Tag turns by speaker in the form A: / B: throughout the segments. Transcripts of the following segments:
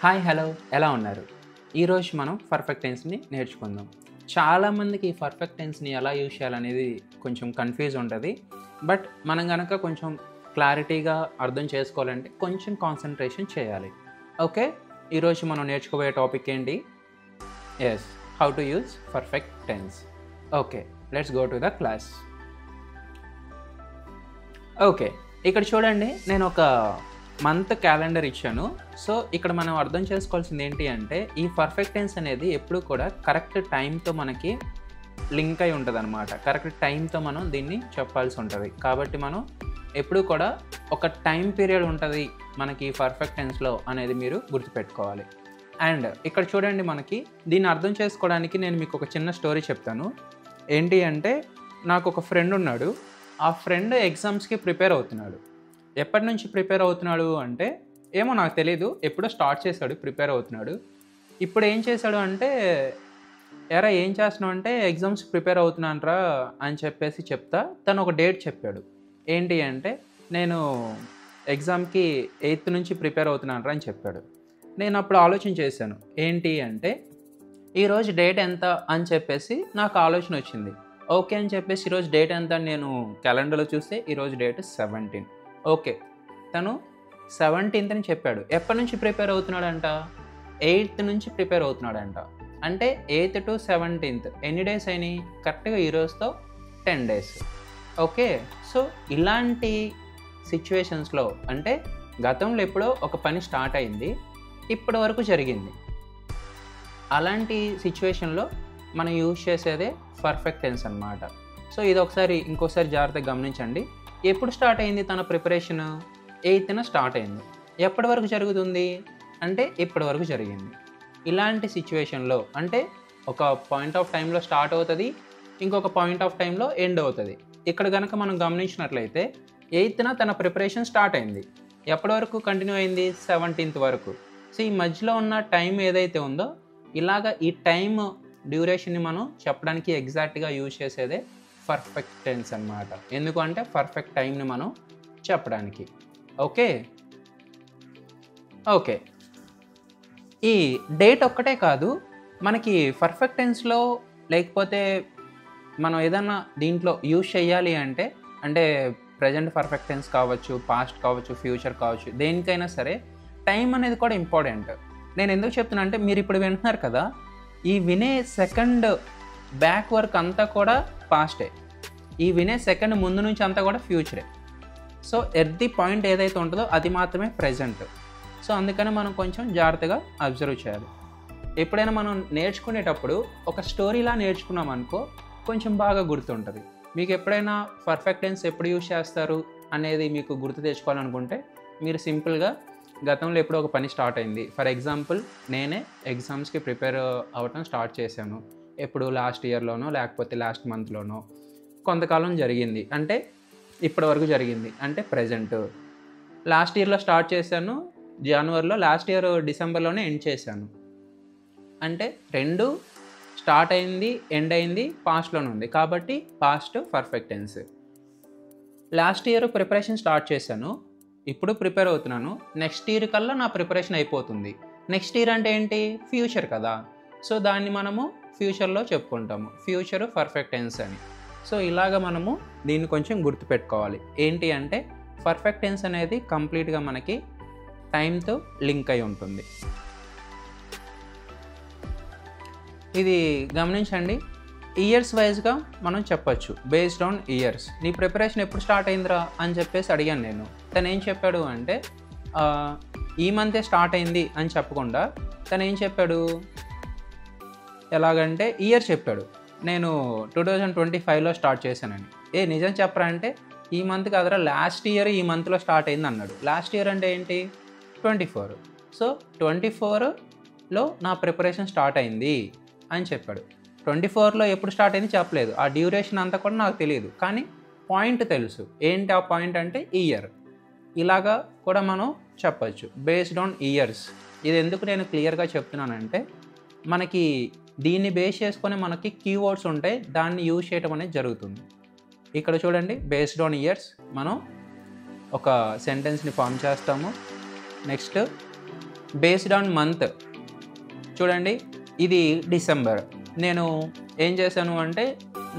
A: Hi hello ఎలా ఉన్నారు? ఈరోజు మనం పర్ఫెక్ట్ టెన్స్‌ని నేర్చుకుందాం. చాలామందికి ఈ పర్ఫెక్ట్ టెన్స్‌ని ఎలా యూజ్ చేయాలనేది కొంచెం కన్‌ఫ్యూజ్ ఉంటది. బట్ మనం గనక కొంచెం క్లారిటీగా అర్థం చేసుకోవాలంటే కొంచెం కాన్సంట్రేషన్ చేయాలి. ఓకే. ఈరోజు మనం నేర్చుకోబోయే టాపిక్ ఏంటి? Yes. How to use perfect tense. Okay. Let's go to the class. Okay. ఇక్కడ చూడండి నేను ఒక మంత్ క్యాలెండర్ ఇచ్చాను. సో, ఇక్కడ మనం అర్థం చేసుకోవాల్సింది ఏంటి అంటే, ఈ పర్ఫెక్ట్ టెన్స్ అనేది ఎప్పుడూ కూడా కరెక్ట్ టైమ్‌తో మనకి లింక్ అయి ఉంటదనమాట. కరెక్ట్ టైమ్‌తో మనం దీన్ని చెప్పాల్సి ఉంటది. కాబట్టి మనం ఎప్పుడూ కూడా ఒక టైమ్ పీరియడ్ ఉంటది మనకి పర్ఫెక్ట్ టెన్స్‌లో అనేది మీరు గుర్తుపెట్టుకోవాలి. అండ్ ఇక్కడ చూడండి మనకి దీన్ని అర్థం చేసుకోవడానికి నేను మీకు ఒక చిన్న స్టోరీ చెప్తాను. ఏంటి అంటే, నాకొక ఫ్రెండ్ ఉన్నాడు. ఆ ఫ్రెండ్ ఎగ్జామ్స్‌కి ప్రిపేర్ అవుతున్నాడు. ఎప్పటినుంచి ప్రిపేర్ అవుతున్నాడు అంటే, ఏమో నాకు తెలీదు. ఎప్పుడో స్టార్ట్ చేశాడు, ప్రిపేర్ అవుతున్నాడు. ఇప్పుడు ఏం చేశాడు అంటే, "ఏరా ఏం చేస్తున్నావు?" అంటే, "ఎగ్జామ్స్‌కి ప్రిపేర్ అవుతున్నానురా" అని చెప్పేసి చెప్తా తను ఒక డేట్ చెప్పాడు. ఏంటి అంటే, "నేను ఎగ్జామ్‌కి 8థ్ నుంచి ప్రిపేర్ అవుతున్నానురా" అని చెప్పాడు. నేను అప్పుడు ఆలోచన చేశాను. ఏంటి అంటే, ఈరోజు డేట్ ఎంత అని చెప్పేసి నాకు ఆలోచన వచ్చింది. ఓకే అని చెప్పేసి ఈరోజు డేట్ ఎంత అని నేను క్యాలెండర్‌లో చూస్తే ఈరోజు డేట్ 17. ఓకే. తను 17థ్ అని చెప్పాడు. ఎప్పటినుంచి ప్రిపేర్ అవుతున్నాడంట? 8థ్ నుంచి ప్రిపేర్ అవుతున్నాడంట. అంటే 8థ్ టు 17థ్ ఎన్ని డేస్ అయినాయి? కరెక్ట్‌గా ఈ రోజుతో 10 డేస్. ఓకే. సో, ఇలాంటి సిట్యుయేషన్స్‌లో అంటే గతంలో ఎప్పుడో ఒక పని స్టార్ట్ అయింది. ఇప్పటి వరకు జరిగింది. అలాంటి సిట్యుయేషన్‌లో మనం యూజ్ చేసేదే పర్ఫెక్ట్ టెన్స్ అన్నమాట. సో, ఇది ఇంకోసారి జాగ్రత్తగా గమనించండి. ఎప్పుడు స్టార్ట్ అయింది తన ప్రిపరేషన్? 8థ్‌న స్టార్ట్ అయింది. ఎప్పటి వరకు జరుగుతుంది? అంటే ఇప్పటి వరకు జరిగింది. ఇలాంటి సిట్యుయేషన్‌లో అంటే ఒక పాయింట్ ఆఫ్ టైమ్‌లో స్టార్ట్ అవుతది. ఇంకొక పాయింట్ ఆఫ్ టైమ్‌లో ఎండ్ అవుతది. ఇక్కడ గనక మనం గమనించినట్లయితే 8థ్‌న తన ప్రిపరేషన్ స్టార్ట్ అయింది. ఎప్పటి వరకు కంటిన్యూ అయింది? 17థ్ వరకు. సో, ఈ మధ్యలో ఉన్న టైమ్ ఏదైతే ఉందో ఇలాగ ఈ టైమ్ డ్యూరేషన్‌ని మనం చెప్పడానికి ఎగ్జాక్ట్‌గా యూజ్ చేసేదే పర్ఫెక్ట్ టెన్స్ అన్నమాట. ఎందుకు అంటే పర్ఫెక్ట్ టైమ్‌ని మనం చెప్పడానికి. ఓకే. ఓకే. ఈ డేట్ ఒక్కటే కాదు. మనకి పర్ఫెక్ట్ టెన్స్‌లో లేకపోతే మనం ఏదన్నా దీంట్లో యూజ్ చేయాలి అంటే ప్రెజెంట్ పర్ఫెక్ట్ టెన్స్ కావచ్చు, పాస్ట్ కావచ్చు, ఫ్యూచర్ కావచ్చు. దేనికైనా సరే టైం అనేది కూడా ఇంపార్టెంట్. నేను ఎందుకు చెప్తున్నా అంటే మీరిప్పుడు వింటున్నారు కదా! ఈ వినే సెకండ్ బ్యాక్ వర్క్ అంతా కూడా పాస్టే. ఈ వినే సెకండ్ ముందు నుంచి అంతా కూడా ఫ్యూచరే. సో, ఎట్ ది పాయింట్ ఏదైతే ఉంటదో అది మాత్రమే ప్రెజెంట్. సో, అందుకని మనం కొంచెం జాగ్రత్తగా అబ్జర్వ్ చేయాలి. ఎప్పుడైనా మనం నేర్చుకునేటప్పుడు ఒక స్టోరీలా నేర్చుకున్నామనుకో కొంచెం బాగా గుర్తుంటది. మీకు ఎప్పుడైనా పర్ఫెక్ట్ టెన్స్ ఎప్పుడు యూజ్ చేస్తారు అనేది మీకు గుర్తు తెచ్చుకోవాలనుకుంటే మీరు సింపుల్‌గా గతంలో ఎప్పుడో ఒక పని స్టార్ట్ అయింది. ఫర్ ఎగ్జాంపుల్ నేనే ఎగ్జామ్స్‌కి ప్రిపేర్ అవ్వటం స్టార్ట్ చేశాను. ఎప్పుడు లాస్ట్ ఇయర్‌లోనో లేకపోతే లాస్ట్ మంత్‌లోనో కొంతకాలం జరిగింది. అంటే ఇప్పటి వరకు జరిగింది. అంటే ప్రెజెంట్. లాస్ట్ ఇయర్‌లో స్టార్ట్ చేశాను. జనవరిలో లాస్ట్ ఇయర్ డిసెంబర్‌లోనే ఎండ్ చేశాను. అంటే 2 స్టార్ట్ అయింది, ఎండ్ అయింది పాస్ట్‌లోనే ఉంది. కాబట్టి past perfect tense. Last year preparation start చేశాను. ఇప్పుడు ప్రిపేర్ అవుతున్నాను. నెక్స్ట్ ఇయర్ కల్లా నా ప్రిపరేషన్ అయిపోతుంది. నెక్స్ట్ ఇయర్ అంటే ఏంటి? ఫ్యూచర్ కదా! సో, దాన్ని మనము ఫ్యూచర్‌లో చెప్పుకుంటాము. ఫ్యూచర్ పర్ఫెక్ట్ టెన్స్ అని. సో, ఇలాగ మనము దీన్ని కొంచెం గుర్తుపెట్టుకోవాలి. ఏంటి అంటే పర్ఫెక్ట్ టెన్స్ అనేది కంప్లీట్‌గా మనకి టైమ్‌తో లింక్ అయి ఉంటుంది. ఇది గమనించండి. ఇయర్స్ వైస్‌గా మనం చెప్పొచ్చు. Based on years. నీ ప్రిపరేషన్ ఎప్పుడు స్టార్ట్ అయిందిరా అని చెప్పేసి అడిగాను నేను. తనేం చెప్పాడు అంటే ఈ మంతే స్టార్ట్ అయింది అని చెప్పకుండా తనేం చెప్పాడు? ఎలాగంటే ఇయర్ చెప్పాడు. నేను 2025లో స్టార్ట్ చేశానని. నిజం చెప్పరా అంటే ఈ మంత్ కాదురా లాస్ట్ ఇయర్ ఈ మంత్‌లో స్టార్ట్ అయింది అన్నాడు. లాస్ట్ ఇయర్ అంటే ఏంటి? 24. సో, 24లో నా ప్రిపరేషన్ స్టార్ట్ అయింది అని చెప్పాడు. 24లో ఎప్పుడు స్టార్ట్ అయింది చెప్పలేదు. ఆ డ్యూరేషన్ అంతా కూడా నాకు తెలీదు. కానీ పాయింట్ తెలుసు. ఏంటి ఆ పాయింట్ అంటే ఇయర్. ఇలాగా కూడా మనం చెప్పొచ్చు. Based on years. ఇది ఎందుకు నేను క్లియర్‌గా చెప్తున్నానంటే మనకి దీన్ని బేస్ చేసుకొని మనకి కీవర్డ్స్ ఉంటాయి. దాన్ని యూజ్ చేయడం అనేది జరుగుతుంది. ఇక్కడ చూడండి బేస్డ్ ఆన్ ఇయర్స్ మనం ఒక సెంటెన్స్‌ని ఫార్మ్ చేస్తాము. నెక్స్ట్ బేస్డ్ ఆన్ మంత్ చూడండి, ఇది డిసెంబర్. నేను ఏం చేశాను అంటే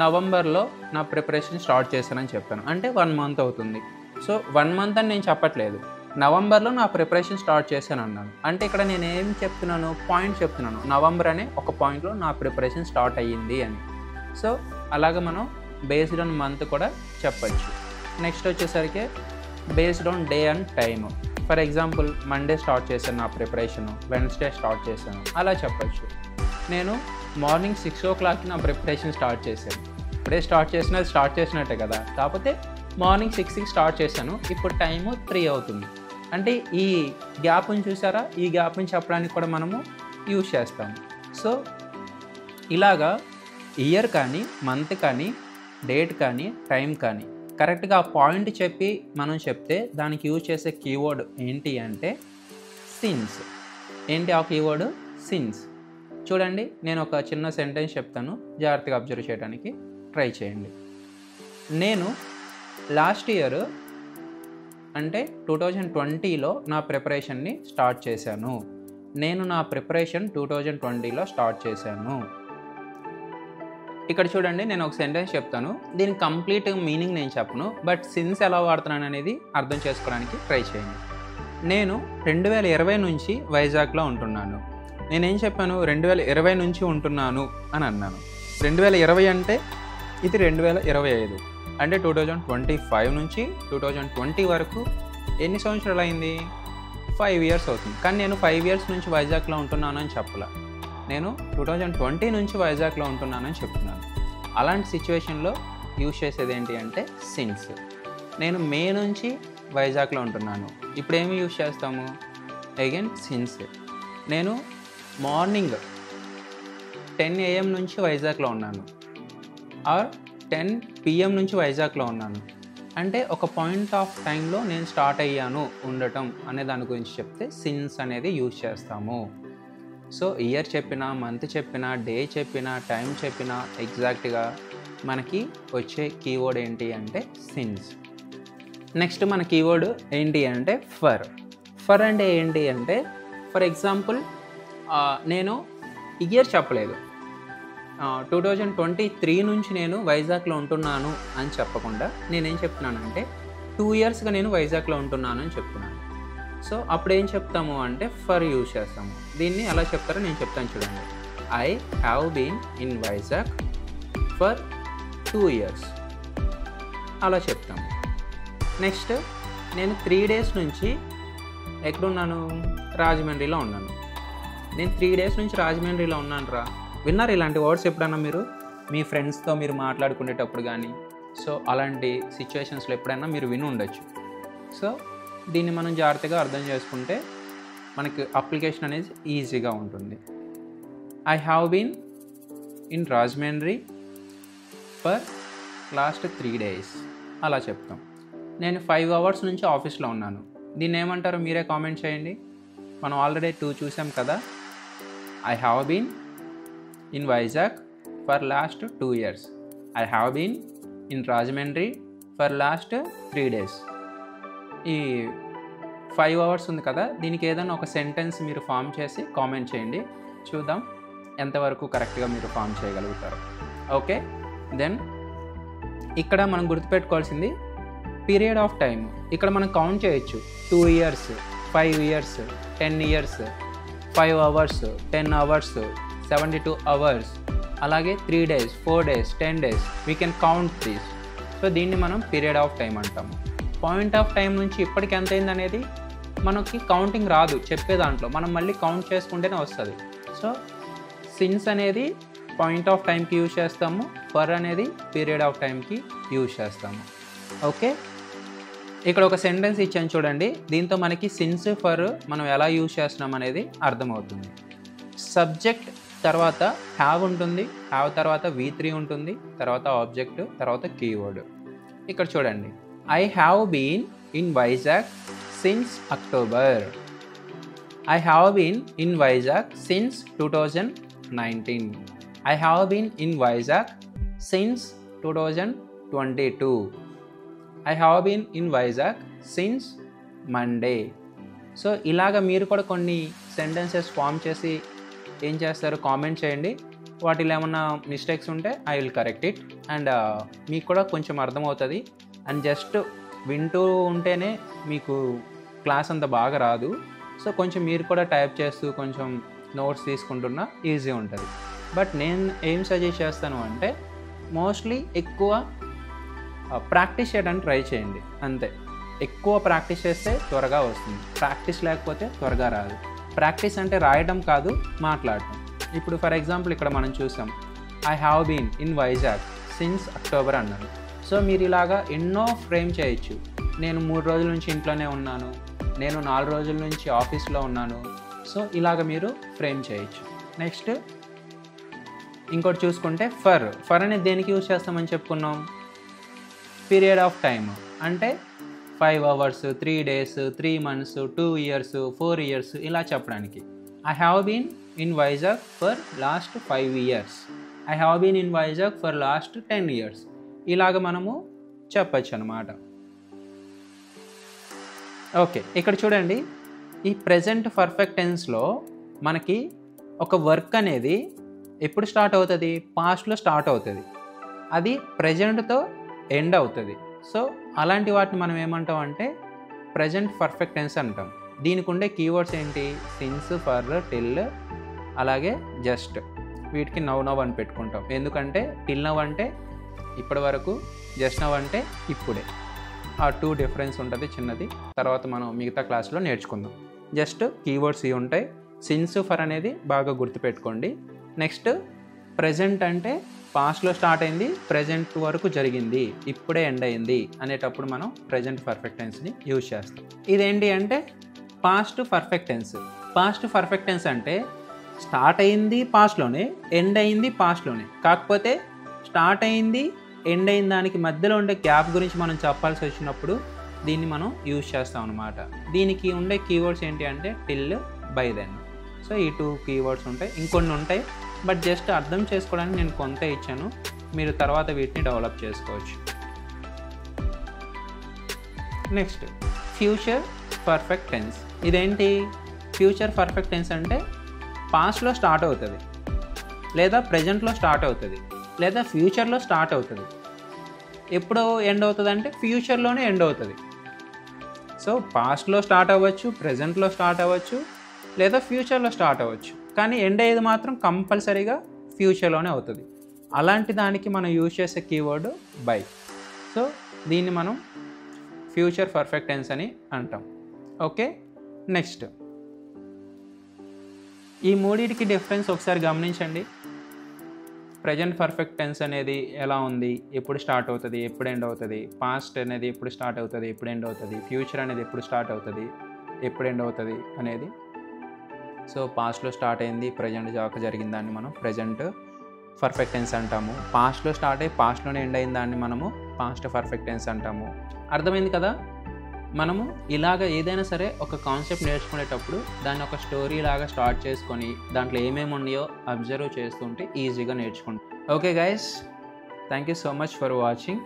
A: నవంబర్లో నా ప్రిపరేషన్ స్టార్ట్ చేశానని చెప్పాను. అంటే 1 మంత్ అవుతుంది. సో 1 మంత్ అని నేను చెప్పట్లేదు, నవంబర్లో నా ప్రిపరేషన్ స్టార్ట్ చేశాను అన్నాను. అంటే ఇక్కడ నేను ఏం చెప్తున్నాను, పాయింట్ చెప్తున్నాను, నవంబర్ అనే ఒక పాయింట్లో నా ప్రిపరేషన్ స్టార్ట్ అయ్యింది అని. సో అలాగ మనం బేస్డ్ ఆన్ మంత్ కూడా చెప్పచ్చు. నెక్స్ట్ వచ్చేసరికి based on day and time. For example Monday start చేశాను నా ప్రిపరేషన్, వెన్స్డే స్టార్ట్ చేశాను అలా చెప్పచ్చు. నేను మార్నింగ్ 6 o'clock నా ప్రిపరేషన్ స్టార్ట్ చేశాను. ఇప్పుడే స్టార్ట్ చేసినట్టే కదా, కాకపోతే మార్నింగ్ 6కి స్టార్ట్ చేశాను, ఇప్పుడు టైము 3 అవుతుంది. అంటే ఈ గ్యాప్ని చూసారా, ఈ గ్యాప్ని చెప్పడానికి కూడా మనము యూజ్ చేస్తాము. సో ఇలాగా ఇయర్ కానీ, మంత్ కానీ, డేట్ కానీ, టైం కానీ కరెక్ట్గా ఆ పాయింట్ చెప్పి మనం చెప్తే దానికి యూజ్ చేసే కీవర్డ్ ఏంటి అంటే సిన్స్. ఏంటి ఆ కీవర్డ్? సిన్స్. చూడండి, నేను ఒక చిన్న సెంటెన్స్ చెప్తాను, జాగ్రత్తగా అబ్జర్వ్ చేయడానికి ట్రై చేయండి. నేను లాస్ట్ ఇయర్ అంటే 2020లో నా ప్రిపరేషన్ని స్టార్ట్ చేశాను. నేను నా ప్రిపరేషన్ 2020లో స్టార్ట్ చేశాను. ఇక్కడ చూడండి, నేను ఒక సెంటెన్స్ చెప్తాను, దీని కంప్లీట్ మీనింగ్ నేను చెప్పను, బట్ సిన్స్ ఎలా వాడుతున్నాను అనేది అర్థం చేసుకోవడానికి ట్రై చేయండి. నేను 2020 నుంచి వైజాగ్లో ఉంటున్నాను. నేనేం చెప్పాను, 2020 నుంచి ఉంటున్నాను అని అన్నాను. 2020 అంటే ఇది 2025, అంటే 2025 నుంచి 2020 వరకు ఎన్ని సంవత్సరాలు అయింది? 5 years అవుతుంది. కానీ నేను 5 years నుంచి వైజాగ్లో ఉంటున్నాను అని చెప్పలా, నేను 2020 నుంచి వైజాగ్లో ఉంటున్నానని చెప్తున్నాను. అలాంటి సిచ్యువేషన్లో యూజ్ చేసేది ఏంటి అంటే సిన్స్. నేను మే నుంచి వైజాగ్లో ఉంటున్నాను, ఇప్పుడు ఏమి యూజ్ చేస్తాము? Again since. నేను మార్నింగ్ 10 AM నుంచి వైజాగ్లో ఉన్నాను, ఆర్ 10 PM నుంచి వైజాగ్లో ఉన్నాను. అంటే ఒక పాయింట్ ఆఫ్ టైంలో నేను స్టార్ట్ అయ్యాను ఉండటం అనే దాని గురించి చెప్తే సిన్స్ అనేది యూజ్ చేస్తాము. సో ఇయర్ చెప్పినా, మంత్ చెప్పినా, డే చెప్పినా, టైం చెప్పినా ఎగ్జాక్ట్గా మనకి వచ్చే కీవర్డ్ ఏంటి అంటే సిన్స్. నెక్స్ట్ మన కీవర్డ్ ఏంటి అంటే ఫర్. ఫర్ అంటే ఏంటి అంటే, ఫర్ ఎగ్జాంపుల్ నేను ఇయర్ చెప్పలేదు, 2023 నుంచి నేను వైజాగ్లో ఉంటున్నాను అని చెప్పకుండా నేనేం చెప్తున్నానంటే 2 yearsగా నేను వైజాగ్లో ఉంటున్నాను అని చెప్తున్నాను. సో అప్పుడు ఏం చెప్తాము అంటే ఫర్ యూజ్ చేస్తాము. దీన్ని ఎలా చెప్తారో నేను చెప్తాను చూడండి. I have been in Vizag for 2 years అలా చెప్తాము. నెక్స్ట్ నేను 3 days నుంచి ఎక్కడున్నాను? రాజమండ్రిలో ఉన్నాను. నేను 3 days నుంచి రాజమండ్రిలో ఉన్నాను రా. విన్నారు ఇలాంటి వర్డ్స్ ఎప్పుడన్నా మీరు మీ ఫ్రెండ్స్తో మీరు మాట్లాడుకునేటప్పుడు కానీ, సో అలాంటి సిచ్యువేషన్స్లో ఎప్పుడైనా మీరు విని ఉండొచ్చు. సో దీన్ని మనం జాగ్రత్తగా అర్థం చేసుకుంటే మనకి అప్లికేషన్ అనేది ఈజీగా ఉంటుంది. I have been in Rajahmundry for last 3 days అలా చెప్తాం. నేను 5 hours నుంచి ఆఫీస్లో ఉన్నాను. దీన్ని ఏమంటారో మీరే కామెంట్ చేయండి. మనం ఆల్రెడీ 2 చూసాం కదా. I have been in Vizag for last 2 years. I have been in Rajahmundry for last 3 days. ఈ 5 hours ఉంది కదా, దీనికి ఏదైనా ఒక సెంటెన్స్ మీరు ఫామ్ చేసి కామెంట్ చేయండి, చూద్దాం ఎంతవరకు కరెక్ట్గా మీరు ఫామ్ చేయగలుగుతారు. ఓకే, దెన్ ఇక్కడ మనం గుర్తుపెట్టుకోవాల్సింది పీరియడ్ ఆఫ్ టైం. ఇక్కడ మనం కౌంట్ చేయొచ్చు 2 years, 5 years, 10 years, 5 hours, 10 hours, 72 hours, అలాగే 3 days, 4 days, 10 days. We can count these. So దీన్ని మనం పీరియడ్ ఆఫ్ టైం అంటాము. పాయింట్ ఆఫ్ టైం నుంచి ఇప్పటికి ఎంత అయింది అనేది మనకి కౌంటింగ్ రాదు, చెప్పే దాంట్లో మనం మళ్ళీ కౌంట్ చేసుకుంటేనే వస్తుంది. సో సిన్స్ అనేది పాయింట్ ఆఫ్ టైంకి యూజ్ చేస్తాము, ఫర్ అనేది పీరియడ్ ఆఫ్ టైంకి యూజ్ చేస్తాము. ఓకే, ఇక్కడ ఒక సెంటెన్స్ ఇచ్చాను చూడండి, దీంతో మనకి సిన్స్ ఫర్ మనం ఎలా యూజ్ చేస్తున్నాం అనేది అర్థమవుతుంది. సబ్జెక్ట్ తర్వాత హ్యావ్ ఉంటుంది, హ్యావ్ తర్వాత V3 ఉంటుంది, తర్వాత ఆబ్జెక్ట్, తర్వాత కీవర్డ్. ఇక్కడ చూడండి, I have been in Vizag since October. I have been in Vizag since 2019. I have been in Vizag since 2022. I have been in Vizag since Monday. So ఇలాగ మీరు కూడా కొన్ని సెంటెన్సెస్ ఫామ్ చేసి ఏం చేస్తారు, కామెంట్ చేయండి. వాటిలో ఏమన్నా మిస్టేక్స్ ఉంటే I will correct it. And మీకు కూడా కొంచెం అర్థమవుతుంది. అండ్ జస్ట్ వింటూ ఉంటేనే మీకు క్లాస్ అంత బాగా రాదు. సో కొంచెం మీరు కూడా టైప్ చేస్తూ కొంచెం నోట్స్ తీసుకుంటున్నా ఈజీ ఉంటుంది. బట్ నేను ఏం సజెస్ట్ చేస్తాను అంటే మోస్ట్లీ ఎక్కువ ప్రాక్టీస్ చేయడానికి ట్రై చేయండి. అంతే, ఎక్కువ ప్రాక్టీస్ చేస్తే త్వరగా వస్తుంది, ప్రాక్టీస్ లేకపోతే త్వరగా రాదు. ప్రాక్టీస్ అంటే రాయడం కాదు, మాట్లాడటం. ఇప్పుడు ఫర్ ఎగ్జాంపుల్ ఇక్కడ మనం చూసాం, I have been in Vizag since October అన్నాను. సో మీరు ఇలాగా ఎన్నో ఫ్రేమ్ చేయొచ్చు. నేను 3 రోజుల నుంచి ఇంట్లోనే ఉన్నాను, నేను 4 రోజుల నుంచి ఆఫీస్లో ఉన్నాను. సో ఇలాగ మీరు ఫ్రేమ్ చేయొచ్చు. నెక్స్ట్ ఇంకోటి చూసుకుంటే ఫర్ అనేది దేనికి యూజ్ చేస్తామని చెప్పుకున్నాం, పీరియడ్ ఆఫ్ టైమ్ అంటే 5 hours, 3 days, 3 months, 2 years, 4 years ఇలా చెప్పడానికి. I have been in Vizag for last 5 years, I have been in Vizag for last 10 years ఇలాగ మనము చెప్పచ్చు అన్నమాట. ఓకే, ఇక్కడ చూడండి, ఈ ప్రెజెంట్ పర్ఫెక్ట్ టెన్స్లో మనకి ఒక వర్క్ అనేది ఎప్పుడు స్టార్ట్ అవుతుంది, పాస్ట్లో స్టార్ట్ అవుతుంది, అది ప్రెజెంట్తో ఎండ్ అవుతుంది. సో అలాంటి వాటిని మనం ఏమంటాం అంటే ప్రెజెంట్ పర్ఫెక్ట్ టెన్స్ అంటాం. దీనికి ఉండే కీవర్డ్స్ ఏంటి, సిన్స్, ఫర్, టిల్, అలాగే జస్ట్. వీటికి నవ్ అని పెట్టుకుంటాం. ఎందుకంటే టిల్ నవ్ అంటే ఇప్పటి వరకు, జస్ట్ నవ్ అంటే ఇప్పుడే. ఆ 2 డిఫరెన్స్ ఉంటుంది చిన్నది, తర్వాత మనం మిగతా క్లాస్లో నేర్చుకుందాం. జస్ట్ కీవర్డ్స్ ఇవి ఉంటాయి. సిన్స్, ఫర్ అనేది బాగా గుర్తుపెట్టుకోండి. నెక్స్ట్ ప్రెజెంట్ అంటే పాస్ట్లో స్టార్ట్ అయింది, ప్రెజెంట్ వరకు జరిగింది, ఇప్పుడే ఎండ్ అయింది అనేటప్పుడు మనం ప్రెజెంట్ పర్ఫెక్ట్ టెన్స్ని యూజ్ చేస్తాం. ఇదేంటి అంటే past perfect tense. Past perfect tense అంటే స్టార్ట్ అయింది పాస్ట్లోనే, ఎండ్ అయింది పాస్ట్లోనే. కాకపోతే స్టార్ట్ అయింది, ఎండ్ అయిన దానికి మధ్యలో ఉండే గ్యాప్ గురించి మనం చెప్పాల్సి వచ్చినప్పుడు దీన్ని మనం యూజ్ చేస్తాం అన్నమాట. దీనికి ఉండే కీవర్డ్స్ ఏంటి అంటే టిల్, బై దెన్. సో ఈ 2 కీవర్డ్స్ ఉంటాయి, ఇంకొన్ని ఉంటాయి. బట్ జస్ట్ అర్థం చేసుకోవడానికి నేను కొంత ఇచ్చాను, మీరు తర్వాత వీటిని డెవలప్ చేసుకోవచ్చు. Next future perfect tense. ఇదేంటి, ఫ్యూచర్ పర్ఫెక్ట్ టెన్స్ అంటే పాస్ట్లో స్టార్ట్ అవుతుంది, లేదా ప్రెజెంట్లో స్టార్ట్ అవుతుంది, లేదా ఫ్యూచర్లో స్టార్ట్ అవుతుంది. ఎప్పుడు ఎండ్ అవుతుంది అంటే ఫ్యూచర్లోనే ఎండ్ అవుతుంది. సో పాస్ట్లో స్టార్ట్ అవ్వచ్చు, ప్రెజెంట్లో స్టార్ట్ అవ్వచ్చు, లేదా ఫ్యూచర్లో స్టార్ట్ అవ్వచ్చు. కానీ ఎండ్ అయ్యేది మాత్రం కంపల్సరీగా ఫ్యూచర్లోనే అవుతుంది. అలాంటి దానికి మనం యూజ్ చేసే కీవర్డ్ బై. సో దీన్ని మనం ఫ్యూచర్ పర్ఫెక్ట్ టెన్స్ అని అంటాం. ఓకే, నెక్స్ట్ ఈ మూడింటికి డిఫరెన్స్ ఒకసారి గమనించండి. ప్రజెంట్ పర్ఫెక్ట్ టెన్స్ అనేది ఎలా ఉంది, ఎప్పుడు స్టార్ట్ అవుతుంది, ఎప్పుడు ఎండ్ అవుతుంది. పాస్ట్ అనేది ఎప్పుడు స్టార్ట్ అవుతుంది, ఎప్పుడు ఎండ్ అవుతుంది. ఫ్యూచర్ అనేది ఎప్పుడు స్టార్ట్ అవుతుంది, ఎప్పుడు ఎండ్ అవుతుంది అనేది. సో పాస్ట్లో స్టార్ట్ అయింది, ప్రజెంట్ దాకా జరిగిన దాన్ని మనం ప్రజెంట్ పర్ఫెక్ట్ టెన్స్ అంటాము. పాస్ట్లో స్టార్ట్ అయ్యి పాస్ట్లోనే ఎండ్ అయిన దాన్ని మనము పాస్ట్ పర్ఫెక్ట్ టెన్స్ అంటాము. అర్థమైంది కదా? మనము ఇలాగ ఏదైనా సరే ఒక కాన్సెప్ట్ నేర్చుకునేటప్పుడు దాన్ని ఒక స్టోరీ లాగా స్టార్ట్ చేసుకొని దాంట్లో ఏమేమి ఉన్నాయో అబ్జర్వ్ చేస్తుంటే ఈజీగా నేర్చుకుంటాం. Okay guys, thank you so much for watching.